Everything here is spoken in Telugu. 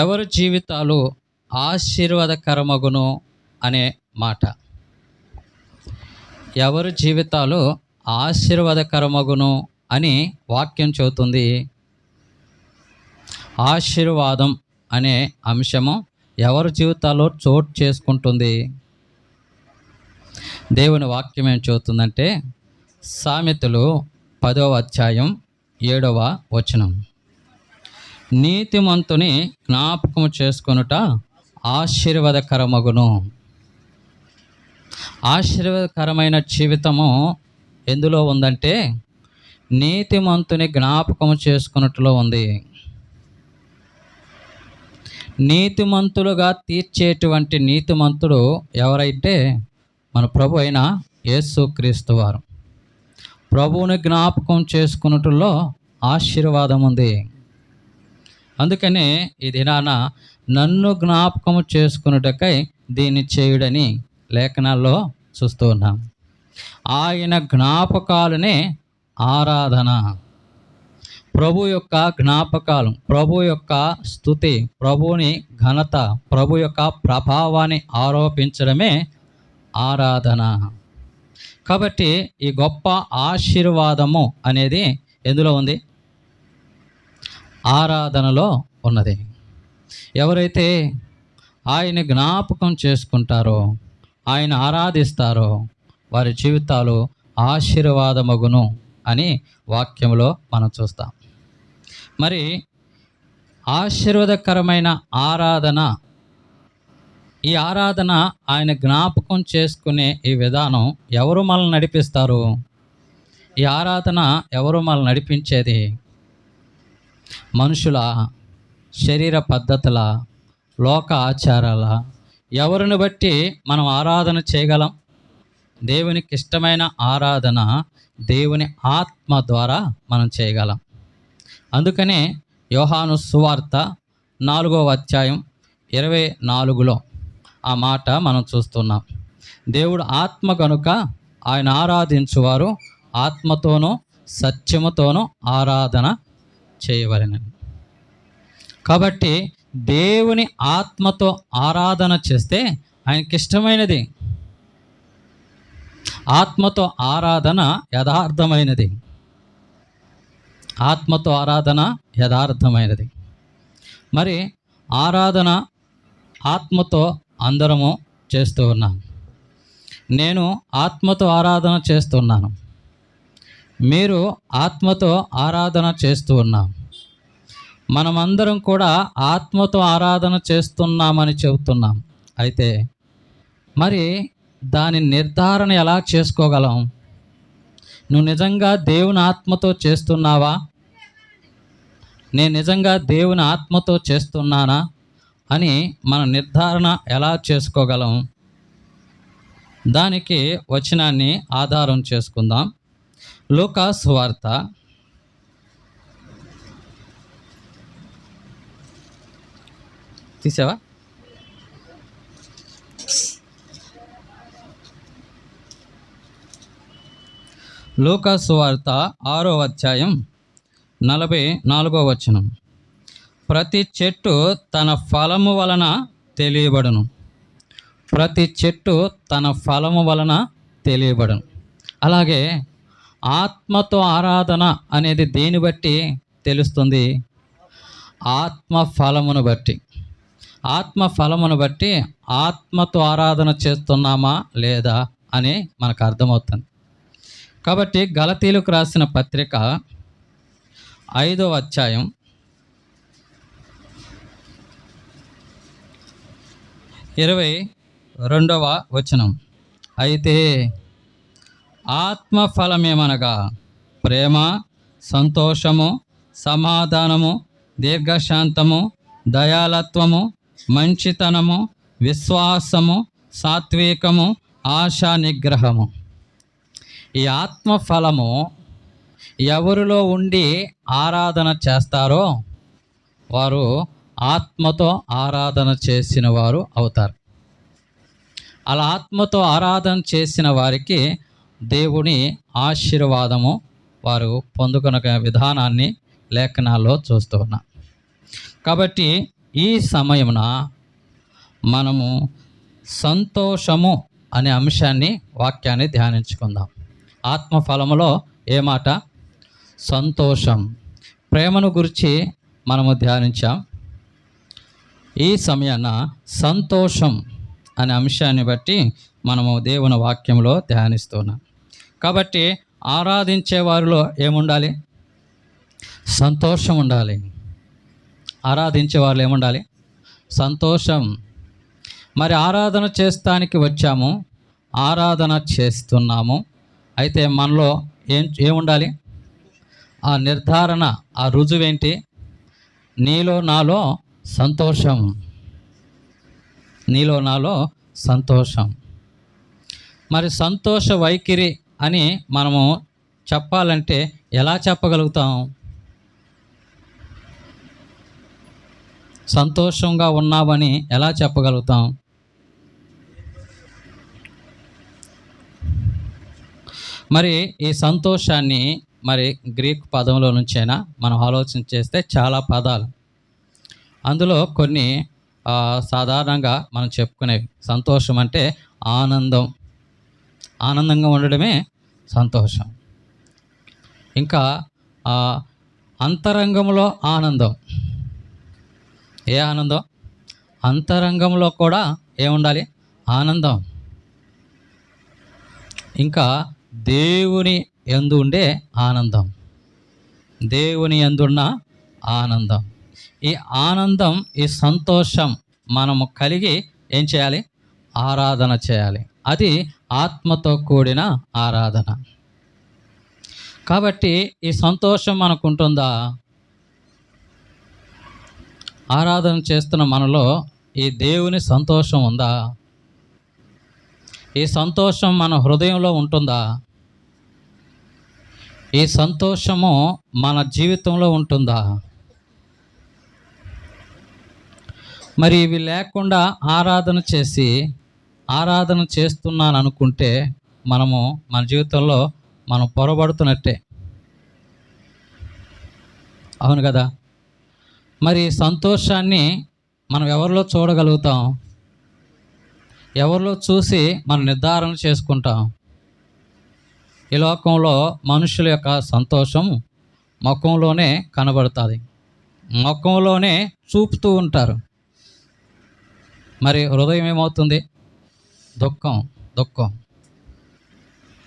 ఎవరి జీవితాలు ఆశీర్వాదకరమగును అనే మాట. ఎవరి జీవితాలు ఆశీర్వాదకరమగును అని వాక్యం చెబుతుంది. ఆశీర్వాదం అనే అంశము ఎవరి జీవితాల్లో చోటు చేసుకుంటుంది. దేవుని వాక్యం ఏం చెబుతుందంటే, సామెతలు 10వ అధ్యాయం 7వ వచనం, నీతిమంతుని జ్ఞాపకము చేసుకొనుట ఆశీర్వాదకరమగును. ఆశీర్వాదకరమైన జీవితము ఎందులో ఉందంటే, నీతిమంతుని జ్ఞాపకము చేసుకొనుటలో ఉంది. నీతిమంతులుగా తీర్చేటువంటి నీతిమంతుడు ఎవరైతే మన ప్రభు అయిన యేసుక్రీస్తు వారు. ప్రభువుని జ్ఞాపకం చేసుకున్నట్లో ఆశీర్వాదం ఉంది. అందుకనే ఈ దినాన నన్ను జ్ఞాపకం చేసుకున్నటకై దీన్ని చేయుడని లేఖనాల్లో చూస్తూ ఉన్నాం. ఆయన జ్ఞాపకాలనే ఆరాధన. ప్రభు యొక్క జ్ఞాపకాలు, ప్రభు యొక్క స్తుతి, ప్రభువుని ఘనత, ప్రభు యొక్క ప్రభావాన్ని ఆరోపించడమే ఆరాధన. కాబట్టి ఈ గొప్ప ఆశీర్వాదము అనేది ఎందులో ఉంది? ఆరాధనలో ఉన్నది. ఎవరైతే ఆయన జ్ఞాపకం చేసుకుంటారో, ఆయన ఆరాధిస్తారో, వారి జీవితాలు ఆశీర్వాదమగును అని వాక్యంలో మనం చూస్తాం. మరి ఆశీర్వాదకరమైన ఆరాధన, ఈ ఆరాధన ఆయన జ్ఞాపకం చేసుకునే ఈ విధానం ఎవరు మనల్ని నడిపిస్తారు? ఈ ఆరాధన ఎవరు మనల్ని నడిపించేది? మనుషుల శరీర పద్ధతుల, లోక ఆచారాల, ఎవరిని బట్టి మనం ఆరాధన చేయగలం? దేవునికి ఇష్టమైన ఆరాధన దేవుని ఆత్మ ద్వారా మనం చేయగలం. అందుకనే యోహాను సువార్త 4వ అధ్యాయం 24లో ఆ మాట మనం చూస్తున్నాం. దేవుడు ఆత్మ కనుక ఆయన ఆరాధించువారు ఆత్మతోనూ సత్యముతోనూ ఆరాధన చేయవలెనని. కాబట్టి దేవుని ఆత్మతో ఆరాధన చేస్తే ఆయనకి ఇష్టమైనది. ఆత్మతో ఆరాధన యథార్థమైనది. ఆత్మతో ఆరాధన యథార్థమైనది. మరి ఆరాధన ఆత్మతో అందరము చేస్తూ ఉన్నాం. నేను ఆత్మతో ఆరాధన చేస్తున్నాను, మీరు ఆత్మతో ఆరాధన చేస్తూ ఉన్నాం. మనమందరం కూడా ఆత్మతో ఆరాధన చేస్తున్నామని చెబుతున్నాం. అయితే మరి దాని నిర్ధారణ ఎలా చేసుకోగలం? నువ్వు నిజంగా దేవుని ఆత్మతో చేస్తున్నావా? నేను నిజంగా దేవుని ఆత్మతో చేస్తున్నానా అని మనం నిర్ధారణ ఎలా చేసుకోగలం? దానికి వచనాన్ని ఆధారం చేసుకుందాం. లూకా సువార్త 6వ అధ్యాయం 44వ వచనం, ప్రతి చెట్టు తన ఫలము వలన తెలియబడును. ప్రతి చెట్టు తన ఫలము వలన తెలియబడును. అలాగే ఆత్మతో ఆరాధన అనేది దేని బట్టి తెలుస్తుంది? ఆత్మ ఫలమును బట్టి. ఆత్మ ఫలమును బట్టి ఆత్మతో ఆరాధన చేస్తున్నామా లేదా అని మనకు అర్థమవుతుంది. కాబట్టి గలతీయులకు రాసిన పత్రిక 5వ అధ్యాయం 22వ వచనం, అయితే ఆత్మ ఫలమేమనగా ప్రేమ, సంతోషము, సమాధానము, దీర్ఘశాంతము, దయాలత్వము, మంచితనము, విశ్వాసము, సాత్వికము, ఆశా నిగ్రహము. ఈ ఆత్మ ఫలము ఎవరిలో ఉండి ఆరాధన చేస్తారో వారు ఆత్మతో ఆరాధన చేసిన వారు అవుతారు. అలా ఆత్మతో ఆరాధన చేసిన వారికి దేవుని ఆశీర్వాదము వారు పొందుకునే విధానాన్ని లేఖనాల్లో చూస్తూ ఉన్నాం. కాబట్టి ఈ సమయమున మనము సంతోషము అనే అంశాన్ని, వాక్యాన్ని ధ్యానించుకుందాం. ఆత్మఫలములో ఏ మాట? సంతోషం. ప్రేమను గురించి మనము ధ్యానించాం. ఈ సమయాన సంతోషం అనే అంశాన్ని బట్టి మనము దేవుని వాక్యంలో ధ్యానిస్తున్నాం. కాబట్టి ఆరాధించే వారిలో ఏముండాలి? సంతోషం ఉండాలి. ఆరాధించే వాళ్ళు ఏముండాలి? సంతోషం. మరి ఆరాధన చేస్తానికి వచ్చాము, ఆరాధన చేస్తున్నాము. అయితే మనలో ఏముండాలి? ఆ నిర్ధారణ, ఆ రుజువేంటి? నీలో నాలో సంతోషం. నీలో నాలో సంతోషం. మరి సంతోష వైఖరి అని మనము చెప్పాలంటే ఎలా చెప్పగలుగుతాం? సంతోషంగా ఉన్నామని ఎలా చెప్పగలుగుతాం? మరి ఈ సంతోషాన్ని మరి గ్రీక్ పదంలో నుంచైనా మనం ఆలోచన చేస్తే చాలా పదాలు, అందులో కొన్ని సాధారణంగా మనం చెప్పుకునేవి. సంతోషం అంటే ఆనందం, ఆనందంగా ఉండడమే సంతోషం. ఇంకా అంతరంగంలో ఆనందం. ఏ ఆనందం? అంతరంగంలో కూడా ఏముండాలి? ఆనందం. ఇంకా దేవుని యందు ఉండే ఆనందం, దేవుని యందున్న ఆనందం. ఈ ఆనందం, ఈ సంతోషం మనము కలిగి ఏం చేయాలి? ఆరాధన చేయాలి. అది ఆత్మతో కూడిన ఆరాధన. కాబట్టి ఈ సంతోషం మనకు ఉంటుందా? ఆరాధన చేస్తున్న మనలో ఈ దేవుని సంతోషం ఉందా? ఈ సంతోషం మన హృదయంలో ఉంటుందా? ఈ సంతోషము మన జీవితంలో ఉంటుందా? మరి ఇవి లేకుండా ఆరాధన చేస్తున్నాను అనుకుంటే మనము మన జీవితంలో మనం పొరబడుతున్నట్టే. అవును కదా? మరి సంతోషాన్ని మనం ఎవరిలో చూడగలుగుతాం? ఎవరిలో చూసి మనం నిర్ధారణ చేసుకుంటాం? ఈ లోకంలో మనుషుల యొక్క సంతోషం ముఖంలోనే కనబడుతుంది, ముఖంలోనే చూపుతూ ఉంటారు. మరి హృదయం ఏమవుతుంది? దుఃఖం.